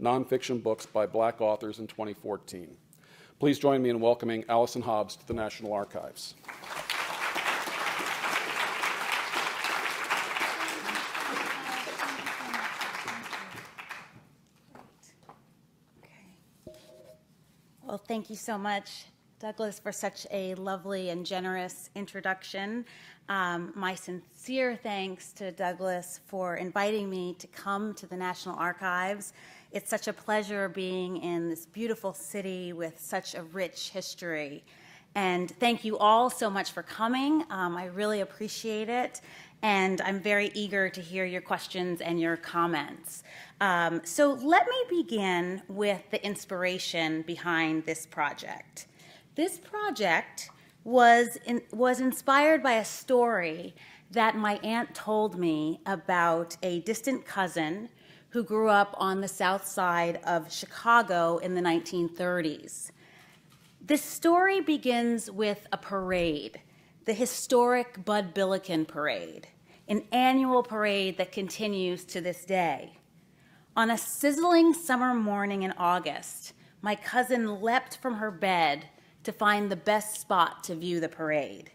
nonfiction books by Black authors in 2014. Please join me in welcoming Allyson Hobbs to the National Archives. Well, thank you so much, Douglas, for such a lovely and generous introduction. My sincere thanks to Douglas for inviting me to come to the National Archives. It's such a pleasure being in this beautiful city with such a rich history. And thank you all so much for coming. I really appreciate it. And I'm very eager to hear your questions and your comments. So let me begin with the inspiration behind this project. This project was inspired by a story that my aunt told me about a distant cousin who grew up on the south side of Chicago in the 1930s. This story begins with a parade, the historic Bud Billiken Parade, an annual parade that continues to this day. On a sizzling summer morning in August, my cousin leapt from her bed to find the best spot to view the parade.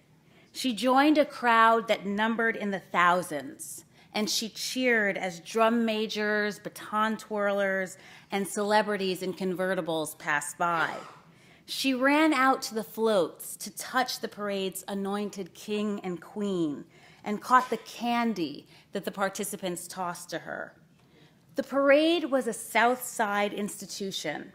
She joined a crowd that numbered in the thousands, and she cheered as drum majors, baton twirlers, and celebrities in convertibles passed by. She ran out to the floats to touch the parade's anointed king and queen and caught the candy that the participants tossed to her. The parade was a South Side institution,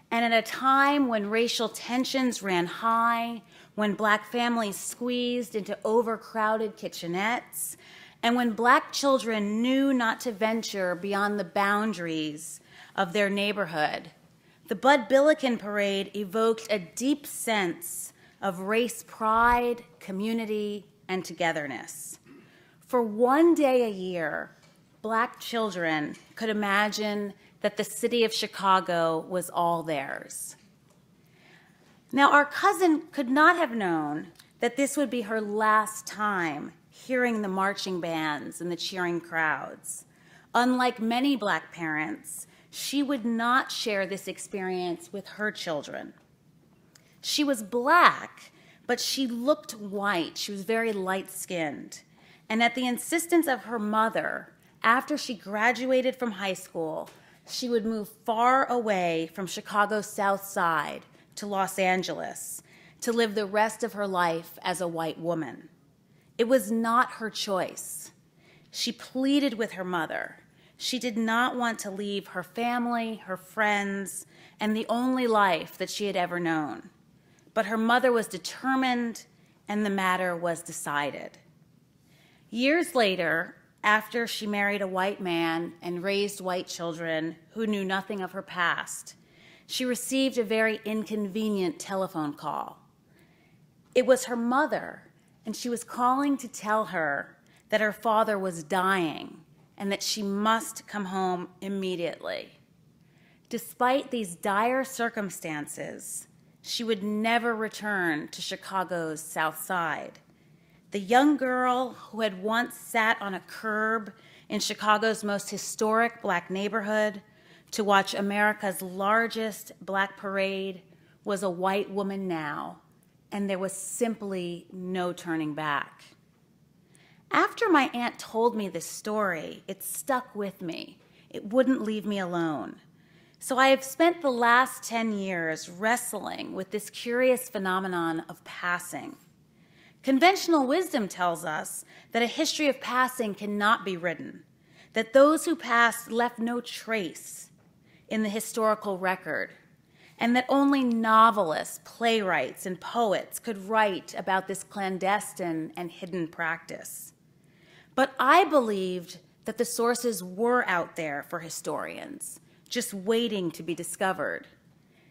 and at a time when racial tensions ran high, when Black families squeezed into overcrowded kitchenettes, and when Black children knew not to venture beyond the boundaries of their neighborhood, the Bud Billiken Parade evoked a deep sense of race pride, community, and togetherness. For one day a year, Black children could imagine that the city of Chicago was all theirs. Now, our cousin could not have known that this would be her last time hearing the marching bands and the cheering crowds. Unlike many Black parents, she would not share this experience with her children. She was Black, but she looked white. She was very light-skinned. And at the insistence of her mother, after she graduated from high school, she would move far away from Chicago's South Side to Los Angeles to live the rest of her life as a white woman. It was not her choice. She pleaded with her mother. She did not want to leave her family, her friends, and the only life that she had ever known. But her mother was determined, and the matter was decided. Years later, after she married a white man and raised white children who knew nothing of her past, she received a very inconvenient telephone call. It was her mother, and she was calling to tell her that her father was dying and that she must come home immediately. Despite these dire circumstances, she would never return to Chicago's South Side. The young girl who had once sat on a curb in Chicago's most historic Black neighborhood to watch America's largest Black parade was a white woman now, and there was simply no turning back. After my aunt told me this story, it stuck with me. It wouldn't leave me alone. So I have spent the last 10 years wrestling with this curious phenomenon of passing. Conventional wisdom tells us that a history of passing cannot be written, that those who passed left no trace in the historical record, and that only novelists, playwrights, and poets could write about this clandestine and hidden practice. But I believed that the sources were out there for historians, just waiting to be discovered.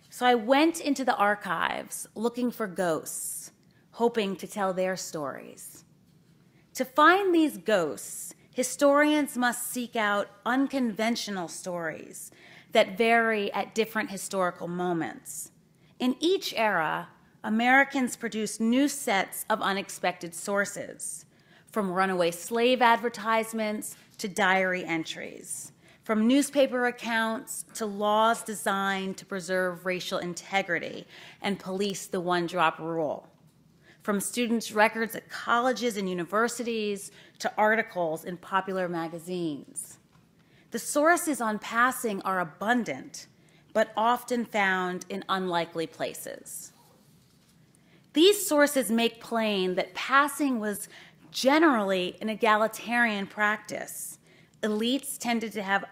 So I went into the archives looking for ghosts, hoping to tell their stories. To find these ghosts, historians must seek out unconventional stories that vary at different historical moments. In each era, Americans produced new sets of unexpected sources, from runaway slave advertisements to diary entries, from newspaper accounts to laws designed to preserve racial integrity and police the one-drop rule, from students' records at colleges and universities to articles in popular magazines. The sources on passing are abundant, but often found in unlikely places. These sources make plain that passing was generally an egalitarian practice. Elites tended to have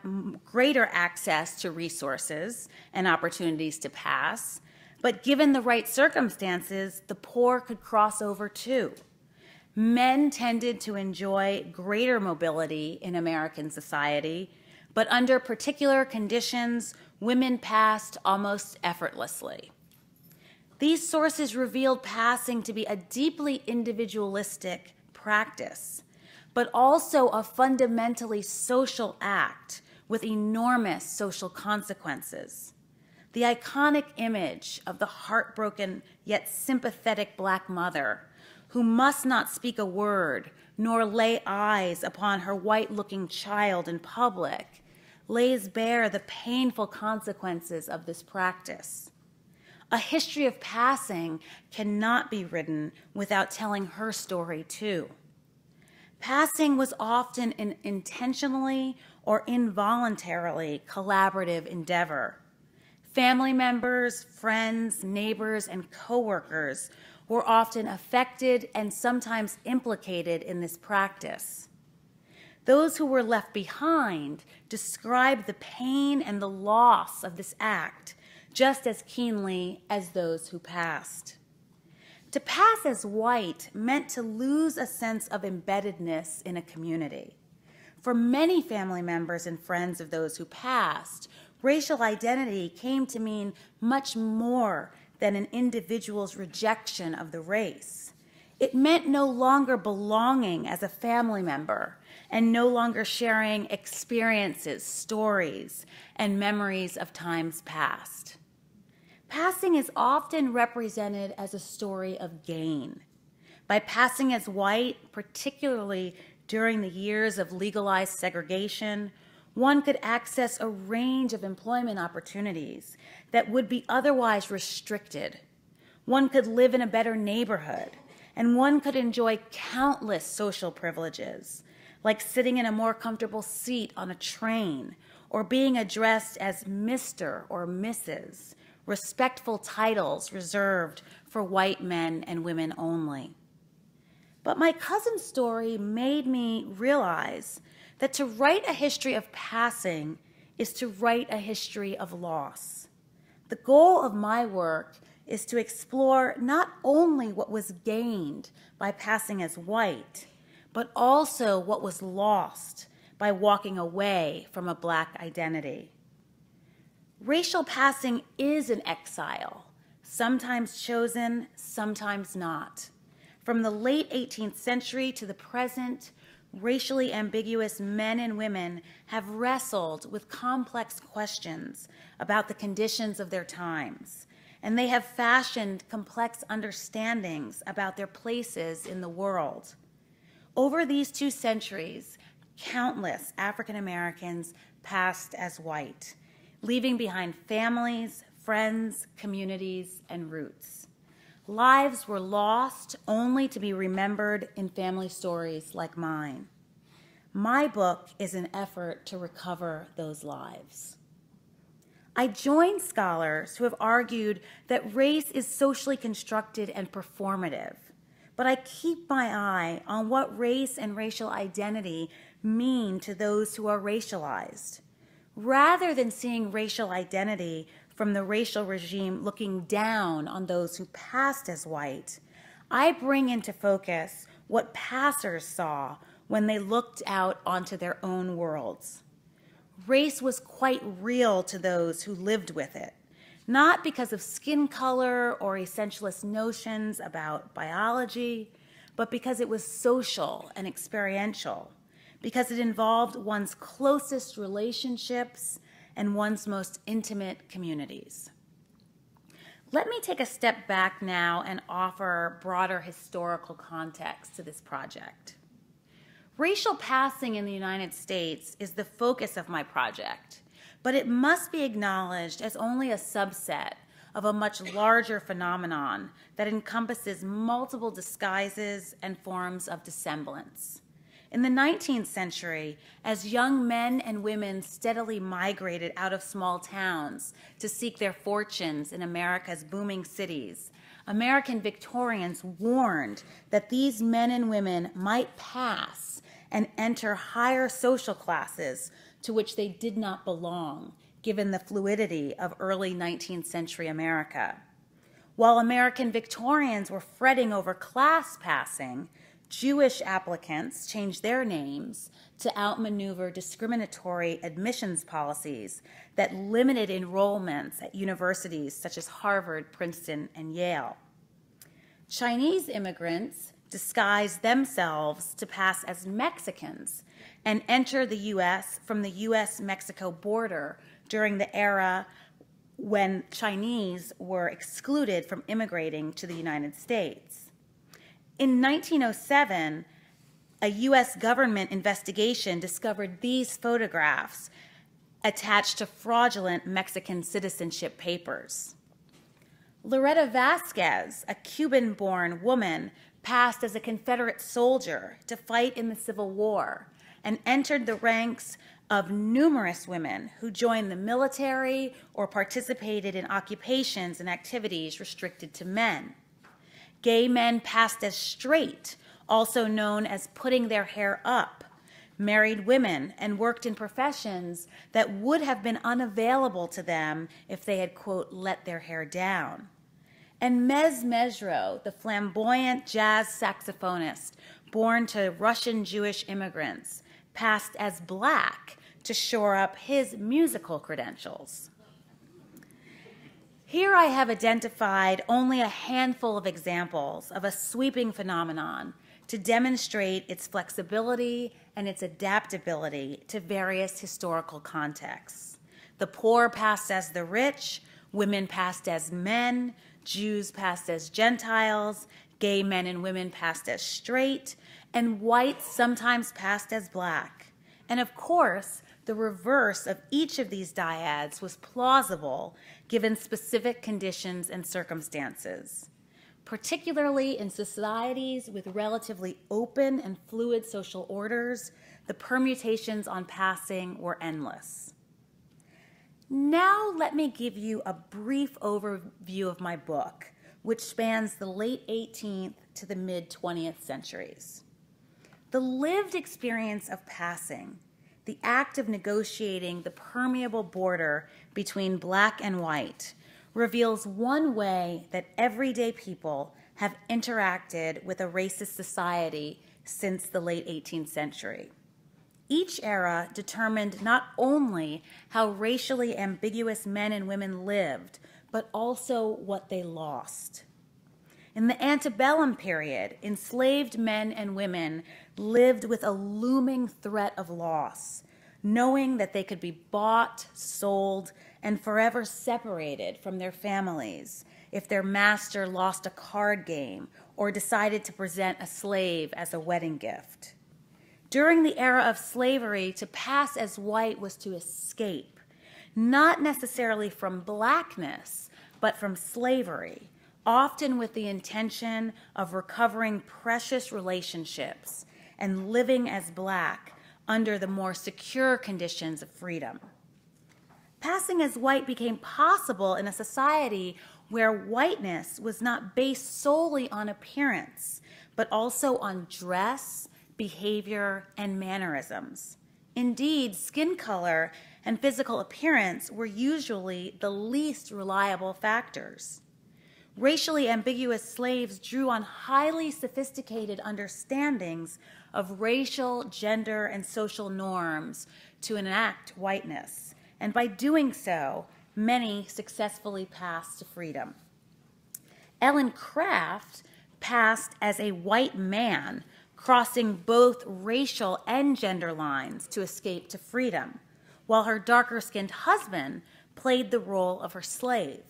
greater access to resources and opportunities to pass, but given the right circumstances, the poor could cross over too. Men tended to enjoy greater mobility in American society, but under particular conditions, women passed almost effortlessly. These sources revealed passing to be a deeply individualistic practice, but also a fundamentally social act with enormous social consequences. The iconic image of the heartbroken yet sympathetic Black mother who must not speak a word nor lay eyes upon her white-looking child in public lays bare the painful consequences of this practice. A history of passing cannot be written without telling her story too. Passing was often an intentionally or involuntarily collaborative endeavor. Family members, friends, neighbors, and coworkers were often affected and sometimes implicated in this practice. Those who were left behind described the pain and the loss of this act just as keenly as those who passed. To pass as white meant to lose a sense of embeddedness in a community. For many family members and friends of those who passed, racial identity came to mean much more than an individual's rejection of the race. It meant no longer belonging as a family member and no longer sharing experiences, stories, and memories of times past. Passing is often represented as a story of gain. By passing as white, particularly during the years of legalized segregation, one could access a range of employment opportunities that would be otherwise restricted. One could live in a better neighborhood, and one could enjoy countless social privileges, like sitting in a more comfortable seat on a train, or being addressed as Mr. or Mrs., respectful titles reserved for white men and women only. But my cousin's story made me realize that to write a history of passing is to write a history of loss. The goal of my work is to explore not only what was gained by passing as white, but also what was lost by walking away from a Black identity. Racial passing is an exile, sometimes chosen, sometimes not. From the late 18th century to the present, racially ambiguous men and women have wrestled with complex questions about the conditions of their times, and they have fashioned complex understandings about their places in the world. Over these 2 centuries, countless African Americans passed as white, leaving behind families, friends, communities, and roots. Lives were lost only to be remembered in family stories like mine. My book is an effort to recover those lives. I join scholars who have argued that race is socially constructed and performative, but I keep my eye on what race and racial identity mean to those who are racialized. Rather than seeing racial identity from the racial regime looking down on those who passed as white, I bring into focus what passers saw when they looked out onto their own worlds. Race was quite real to those who lived with it, not because of skin color or essentialist notions about biology, but because it was social and experiential, because it involved one's closest relationships and one's most intimate communities. Let me take a step back now and offer broader historical context to this project. Racial passing in the United States is the focus of my project, but it must be acknowledged as only a subset of a much larger phenomenon that encompasses multiple disguises and forms of dissemblance. In the 19th century, as young men and women steadily migrated out of small towns to seek their fortunes in America's booming cities, American Victorians warned that these men and women might pass and enter higher social classes to which they did not belong, given the fluidity of early 19th century America. While American Victorians were fretting over class passing, Jewish applicants changed their names to outmaneuver discriminatory admissions policies that limited enrollments at universities such as Harvard, Princeton, and Yale. Chinese immigrants disguised themselves to pass as Mexicans and enter the U.S. from the U.S.-Mexico border during the era when Chinese were excluded from immigrating to the United States. In 1907, a U.S. government investigation discovered these photographs attached to fraudulent Mexican citizenship papers. Loretta Vasquez, a Cuban-born woman, passed as a Confederate soldier to fight in the Civil War and entered the ranks of numerous women who joined the military or participated in occupations and activities restricted to men. Gay men passed as straight, also known as putting their hair up, married women, and worked in professions that would have been unavailable to them if they had, quote, let their hair down. And Mez Mesro, the flamboyant jazz saxophonist born to Russian Jewish immigrants, passed as black to shore up his musical credentials. Here I have identified only a handful of examples of a sweeping phenomenon to demonstrate its flexibility and its adaptability to various historical contexts. The poor passed as the rich, women passed as men, Jews passed as Gentiles, gay men and women passed as straight, and whites sometimes passed as black. And of course, the reverse of each of these dyads was plausible given specific conditions and circumstances. Particularly in societies with relatively open and fluid social orders, the permutations on passing were endless. Now let me give you a brief overview of my book, which spans the late 18th to the mid-20th centuries. The lived experience of passing, the act of negotiating the permeable border between black and white, reveals one way that everyday people have interacted with a racist society since the late 18th century. Each era determined not only how racially ambiguous men and women lived, but also what they lost. In the antebellum period, enslaved men and women lived with a looming threat of loss, knowing that they could be bought, sold, and forever separated from their families if their master lost a card game or decided to present a slave as a wedding gift. During the era of slavery, to pass as white was to escape, not necessarily from blackness, but from slavery, often with the intention of recovering precious relationships and living as black under the more secure conditions of freedom. Passing as white became possible in a society where whiteness was not based solely on appearance, but also on dress, behavior, and mannerisms. Indeed, skin color and physical appearance were usually the least reliable factors. Racially ambiguous slaves drew on highly sophisticated understandings of racial, gender, and social norms to enact whiteness, and by doing so, many successfully passed to freedom. Ellen Craft passed as a white man, crossing both racial and gender lines to escape to freedom, while her darker-skinned husband played the role of her slave.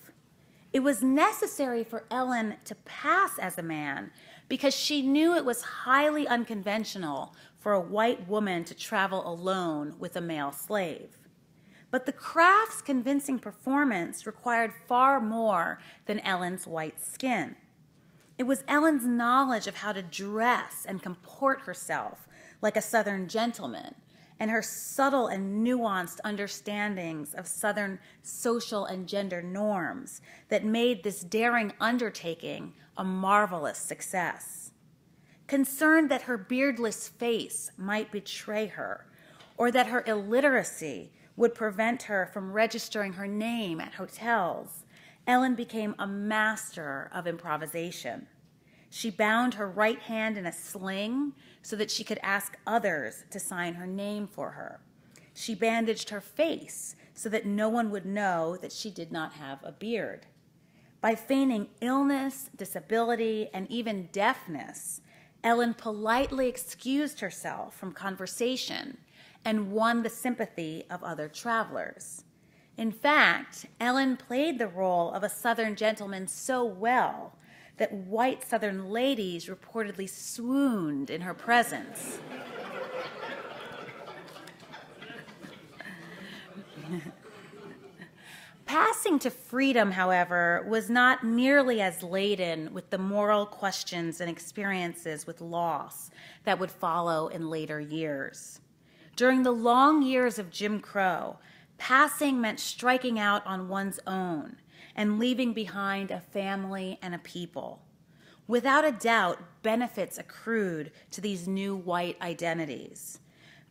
It was necessary for Ellen to pass as a man because she knew it was highly unconventional for for a white woman to travel alone with a male slave. But the craft's convincing performance required far more than Ellen's white skin. It was Ellen's knowledge of how to dress and comport herself like a Southern gentleman, and her subtle and nuanced understandings of Southern social and gender norms that made this daring undertaking a marvelous success. Concerned that her beardless face might betray her, or that her illiteracy would prevent her from registering her name at hotels, Ellen became a master of improvisation. She bound her right hand in a sling so that she could ask others to sign her name for her. She bandaged her face so that no one would know that she did not have a beard. By feigning illness, disability, and even deafness, Ellen politely excused herself from conversation and won the sympathy of other travelers. In fact, Ellen played the role of a Southern gentleman so well that white Southern ladies reportedly swooned in her presence. Passing to freedom, however, was not nearly as laden with the moral questions and experiences with loss that would follow in later years. During the long years of Jim Crow, passing meant striking out on one's own and leaving behind a family and a people. Without a doubt, benefits accrued to these new white identities.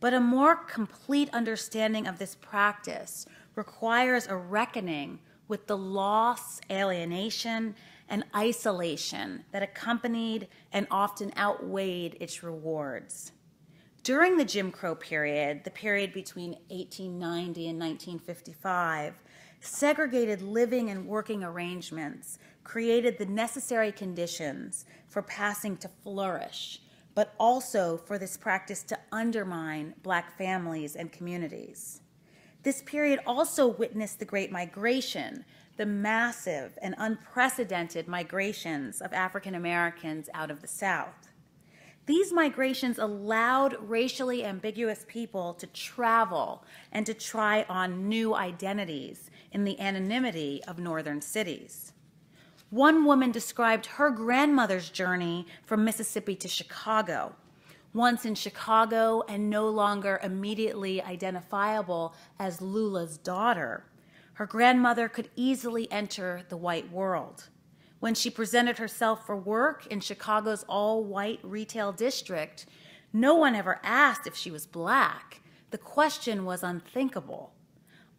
But a more complete understanding of this practice requires a reckoning with the loss, alienation, and isolation that accompanied and often outweighed its rewards. During the Jim Crow period, the period between 1890 and 1955, segregated living and working arrangements created the necessary conditions for passing to flourish, but also for this practice to undermine Black families and communities. This period also witnessed the Great Migration, the massive and unprecedented migrations of African Americans out of the South. These migrations allowed racially ambiguous people to travel and to try on new identities in the anonymity of northern cities. One woman described her grandmother's journey from Mississippi to Chicago. Once in Chicago and no longer immediately identifiable as Lula's daughter, her grandmother could easily enter the white world. When she presented herself for work in Chicago's all-white retail district, no one ever asked if she was Black. The question was unthinkable.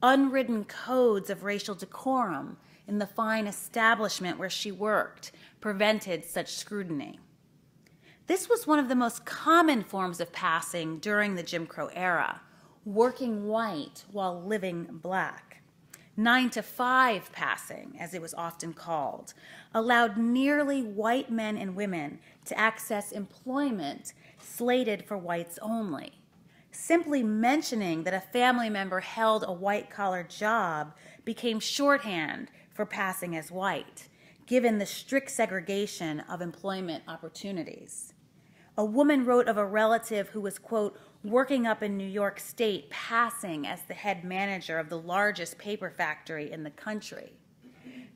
Unwritten codes of racial decorum in the fine establishment where she worked prevented such scrutiny. This was one of the most common forms of passing during the Jim Crow era, working white while living Black. 9-to-5 passing, as it was often called, allowed nearly white men and women to access employment slated for whites only. Simply mentioning that a family member held a white-collar job became shorthand for passing as white, given the strict segregation of employment opportunities. A woman wrote of a relative who was, quote, working up in New York State, passing as the head manager of the largest paper factory in the country.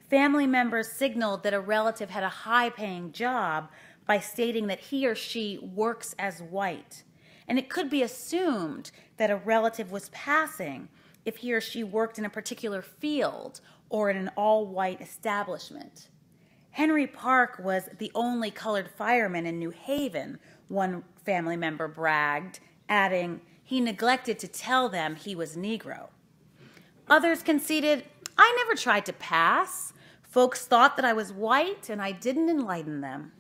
Family members signaled that a relative had a high-paying job by stating that he or she works as white, and it could be assumed that a relative was passing if he or she worked in a particular field or in an all-white establishment. Henry Park was the only colored fireman in New Haven, one family member bragged, adding, he neglected to tell them he was Negro. Others conceded, I never tried to pass. Folks thought that I was white and I didn't enlighten them.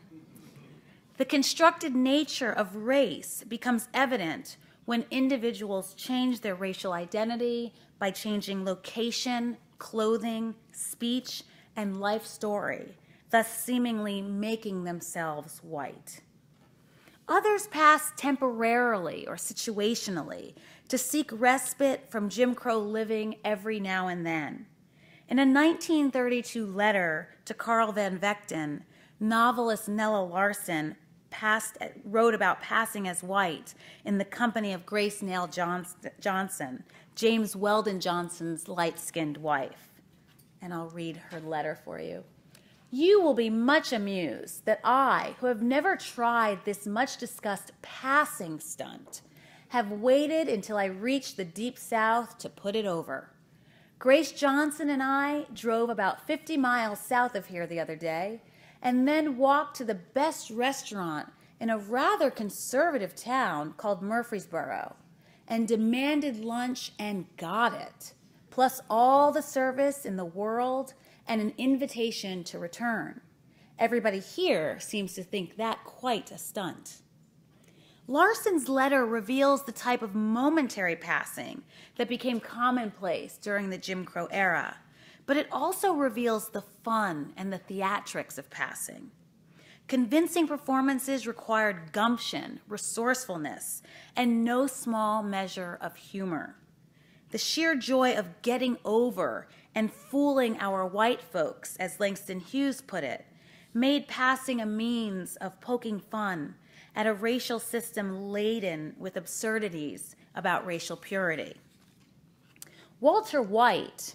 The constructed nature of race becomes evident when individuals change their racial identity by changing location, clothing, speech, and life story, thus seemingly making themselves white. Others pass temporarily or situationally to seek respite from Jim Crow living every now and then. In a 1932 letter to Carl Van Vechten, novelist Nella Larson wrote about passing as white in the company of Grace Nail Johnson, James Weldon Johnson's light-skinned wife. And I'll read her letter for you. You will be much amused that I, who have never tried this much-discussed passing stunt, have waited until I reached the Deep South to put it over. Grace Johnson and I drove about 50 miles south of here the other day and then walked to the best restaurant in a rather conservative town called Murfreesboro and demanded lunch and got it, plus all the service in the world and an invitation to return. Everybody here seems to think that quite a stunt. Larson's letter reveals the type of momentary passing that became commonplace during the Jim Crow era, but it also reveals the fun and the theatrics of passing. Convincing performances required gumption, resourcefulness, and no small measure of humor. The sheer joy of getting over and fooling our white folks, as Langston Hughes put it, made passing a means of poking fun at a racial system laden with absurdities about racial purity. Walter White,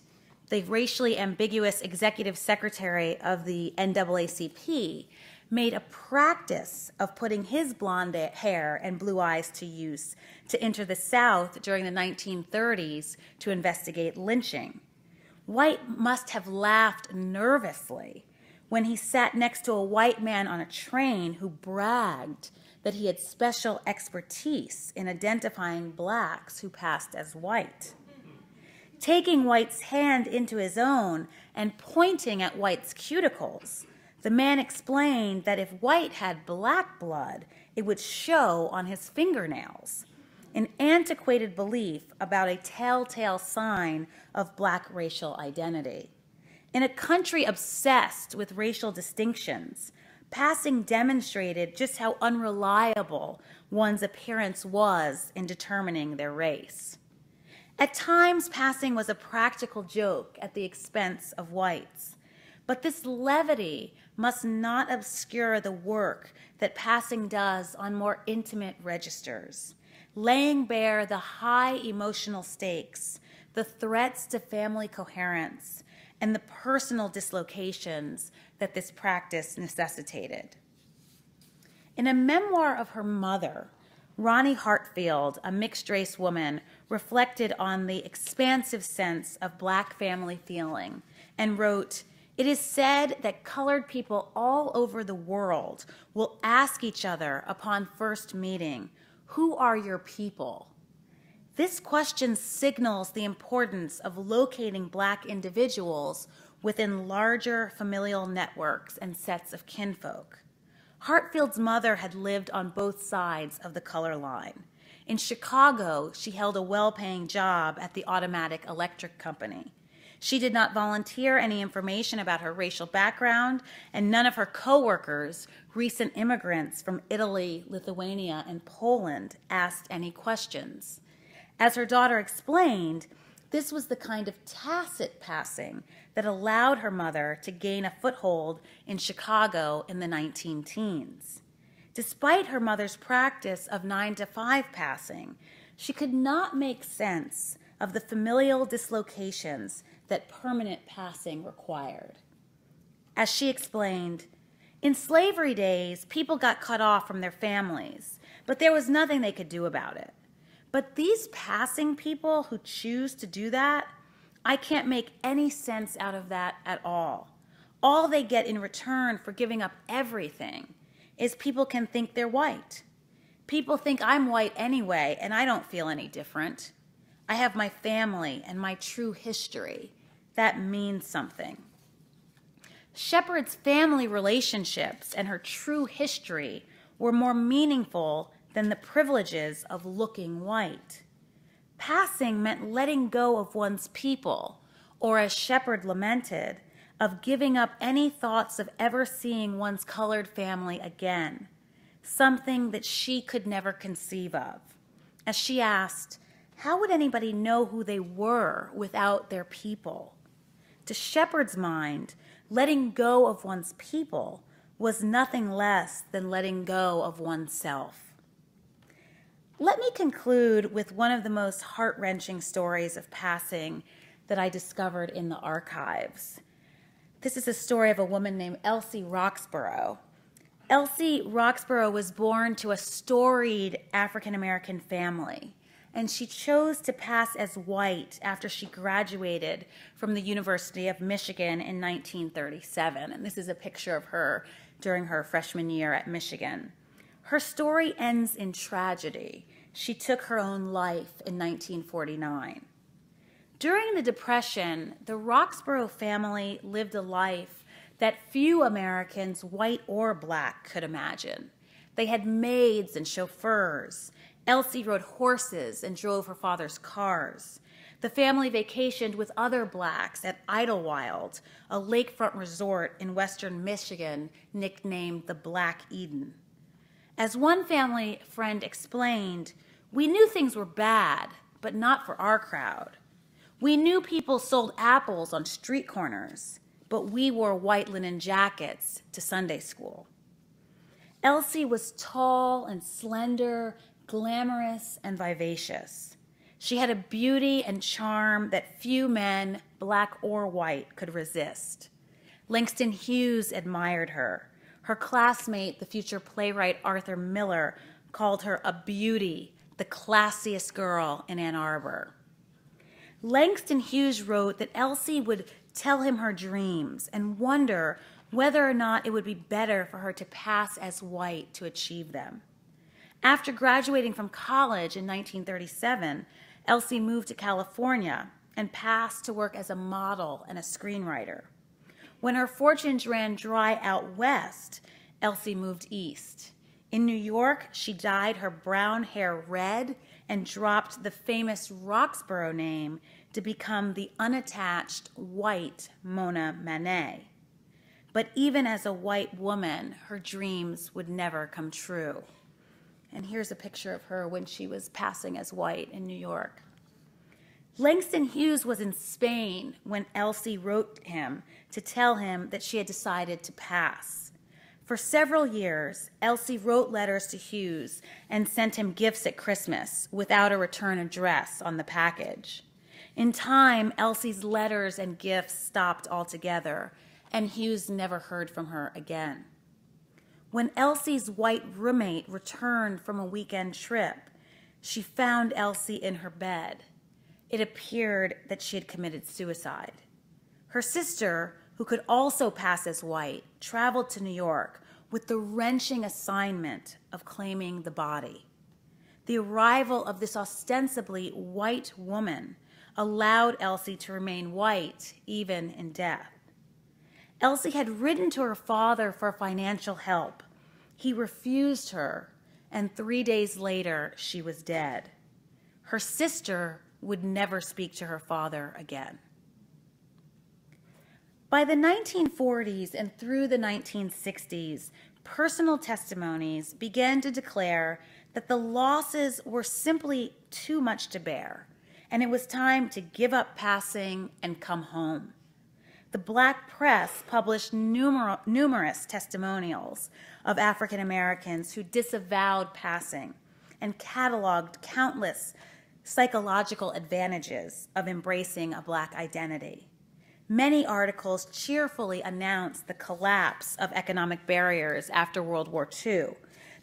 the racially ambiguous executive secretary of the NAACP, made a practice of putting his blonde hair and blue eyes to use to enter the South during the 1930s to investigate lynching. White must have laughed nervously when he sat next to a white man on a train who bragged that he had special expertise in identifying blacks who passed as white. Taking White's hand into his own and pointing at White's cuticles, the man explained that if White had black blood, it would show on his fingernails, an antiquated belief about a telltale sign of black racial identity. In a country obsessed with racial distinctions, passing demonstrated just how unreliable one's appearance was in determining their race. At times, passing was a practical joke at the expense of whites, but this levity must not obscure the work that passing does on more intimate registers, laying bare the high emotional stakes, the threats to family coherence, and the personal dislocations that this practice necessitated. In a memoir of her mother, Ronnie Hartfield, a mixed-race woman, reflected on the expansive sense of black family feeling and wrote, "It is said that colored people all over the world will ask each other upon first meeting, 'Who are your people?' This question signals the importance of locating black individuals within larger familial networks and sets of kinfolk. Hartfield's mother had lived on both sides of the color line. In Chicago, she held a well-paying job at the Automatic Electric Company. She did not volunteer any information about her racial background, and none of her coworkers, recent immigrants from Italy, Lithuania, and Poland, asked any questions. As her daughter explained, this was the kind of tacit passing that allowed her mother to gain a foothold in Chicago in the 19-teens. Despite her mother's practice of 9-to-5 passing, she could not make sense of the familial dislocations that permanent passing required. As she explained, in slavery days, people got cut off from their families, but there was nothing they could do about it. But these passing people who choose to do that, I can't make any sense out of that at all. All they get in return for giving up everything is people can think they're white. People think I'm white anyway, and I don't feel any different. I have my family and my true history. That means something." Shepard's family relationships and her true history were more meaningful than the privileges of looking white. Passing meant letting go of one's people, or as Shepard lamented, of giving up any thoughts of ever seeing one's colored family again, something that she could never conceive of. As she asked, how would anybody know who they were without their people? To Shepard's mind, letting go of one's people was nothing less than letting go of oneself. Let me conclude with one of the most heart-wrenching stories of passing that I discovered in the archives. This is a story of a woman named Elsie Roxborough. Elsie Roxborough was born to a storied African-American family, and she chose to pass as white after she graduated from the University of Michigan in 1937. And this is a picture of her during her freshman year at Michigan. Her story ends in tragedy. She took her own life in 1949. During the Depression, the Roxborough family lived a life that few Americans, white or black, could imagine. They had maids and chauffeurs. Elsie rode horses and drove her father's cars. The family vacationed with other blacks at Idlewild, a lakefront resort in western Michigan nicknamed the Black Eden. As one family friend explained, "We knew things were bad, but not for our crowd. We knew people sold apples on street corners, but we wore white linen jackets to Sunday school." Elsie was tall and slender, glamorous and vivacious. She had a beauty and charm that few men, black or white, could resist. Langston Hughes admired her. Her classmate, the future playwright Arthur Miller, called her a beauty, the classiest girl in Ann Arbor. Langston Hughes wrote that Elsie would tell him her dreams and wonder whether or not it would be better for her to pass as white to achieve them. After graduating from college in 1937, Elsie moved to California and passed to work as a model and a screenwriter. When her fortunes ran dry out west, Elsie moved east. In New York, she dyed her brown hair red and dropped the famous Roxborough name to become the unattached white Mona Manet. But even as a white woman, her dreams would never come true. And here's a picture of her when she was passing as white in New York. Langston Hughes was in Spain when Elsie wrote him to tell him that she had decided to pass. For several years, Elsie wrote letters to Hughes and sent him gifts at Christmas without a return address on the package. In time, Elsie's letters and gifts stopped altogether, and Hughes never heard from her again. When Elsie's white roommate returned from a weekend trip, she found Elsie in her bed. It appeared that she had committed suicide. Her sister, who could also pass as white, traveled to New York with the wrenching assignment of claiming the body. The arrival of this ostensibly white woman allowed Elsie to remain white even in death. Elsie had written to her father for financial help. He refused her, and 3 days later, she was dead. Her sister would never speak to her father again. By the 1940s and through the 1960s, personal testimonies began to declare that the losses were simply too much to bear, and it was time to give up passing and come home. The black press published numerous testimonials of African Americans who disavowed passing and cataloged countless psychological advantages of embracing a black identity. Many articles cheerfully announced the collapse of economic barriers after World War II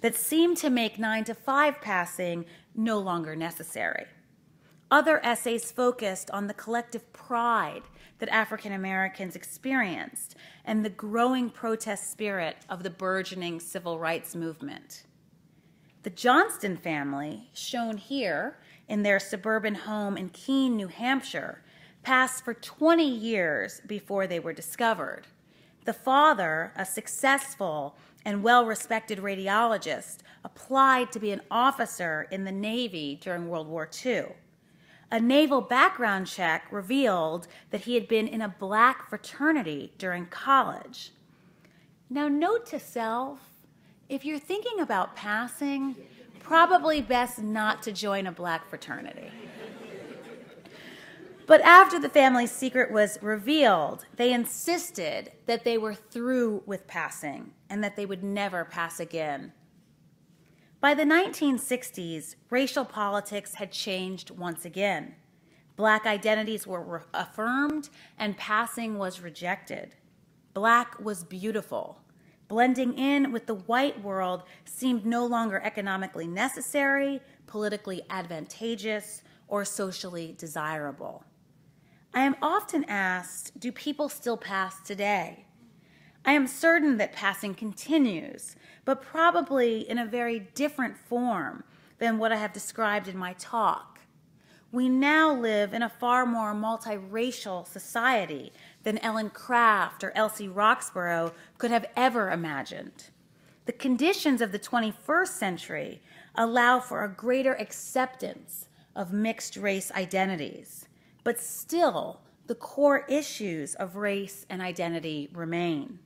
that seemed to make 9-to-5 passing no longer necessary. Other essays focused on the collective pride that African Americans experienced and the growing protest spirit of the burgeoning civil rights movement. The Johnston family, shown here in their suburban home in Keene, New Hampshire, passed for 20 years before they were discovered. The father, a successful and well-respected radiologist, applied to be an officer in the Navy during World War II. A naval background check revealed that he had been in a black fraternity during college. Now, note to self, if you're thinking about passing, probably best not to join a black fraternity. But after the family's secret was revealed, they insisted that they were through with passing and that they would never pass again. By the 1960s, racial politics had changed once again. Black identities were affirmed and passing was rejected. Black was beautiful. Blending in with the white world seemed no longer economically necessary, politically advantageous, or socially desirable. I am often asked, do people still pass today? I am certain that passing continues, but probably in a very different form than what I have described in my talk. We now live in a far more multiracial society than Ellen Craft or Elsie Roxborough could have ever imagined. The conditions of the 21st century allow for a greater acceptance of mixed race identities, but still the core issues of race and identity remain.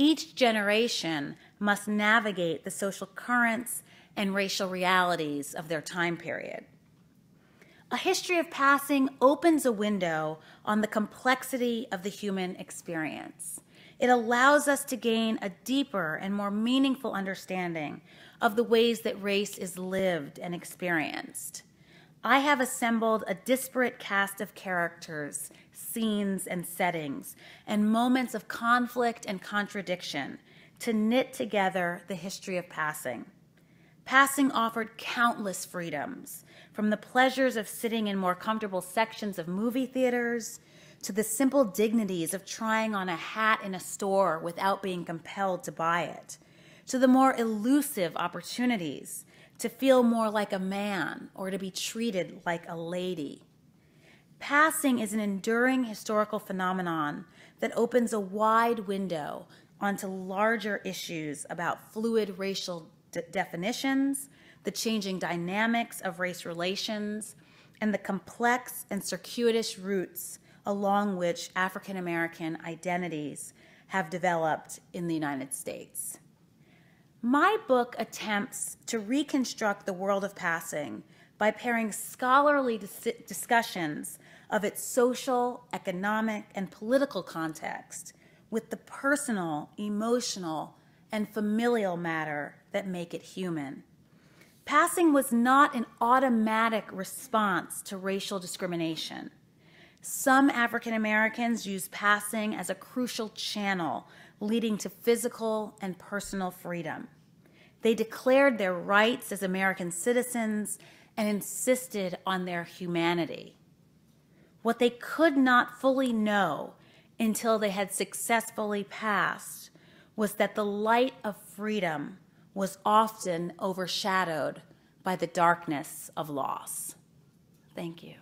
Each generation must navigate the social currents and racial realities of their time period. A history of passing opens a window on the complexity of the human experience. It allows us to gain a deeper and more meaningful understanding of the ways that race is lived and experienced. I have assembled a disparate cast of characters, scenes, and settings, and moments of conflict and contradiction to knit together the history of passing. Passing offered countless freedoms, from the pleasures of sitting in more comfortable sections of movie theaters to the simple dignities of trying on a hat in a store without being compelled to buy it, to the more elusive opportunities to feel more like a man or to be treated like a lady. Passing is an enduring historical phenomenon that opens a wide window onto larger issues about fluid racial definitions, the changing dynamics of race relations, and the complex and circuitous routes along which African American identities have developed in the United States. My book attempts to reconstruct the world of passing by pairing scholarly discussions of its social, economic, and political context with the personal, emotional, and familial matter that make it human. Passing was not an automatic response to racial discrimination. Some African Americans used passing as a crucial channel leading to physical and personal freedom. They declared their rights as American citizens and insisted on their humanity. What they could not fully know until they had successfully passed was that the light of freedom was often overshadowed by the darkness of loss. Thank you.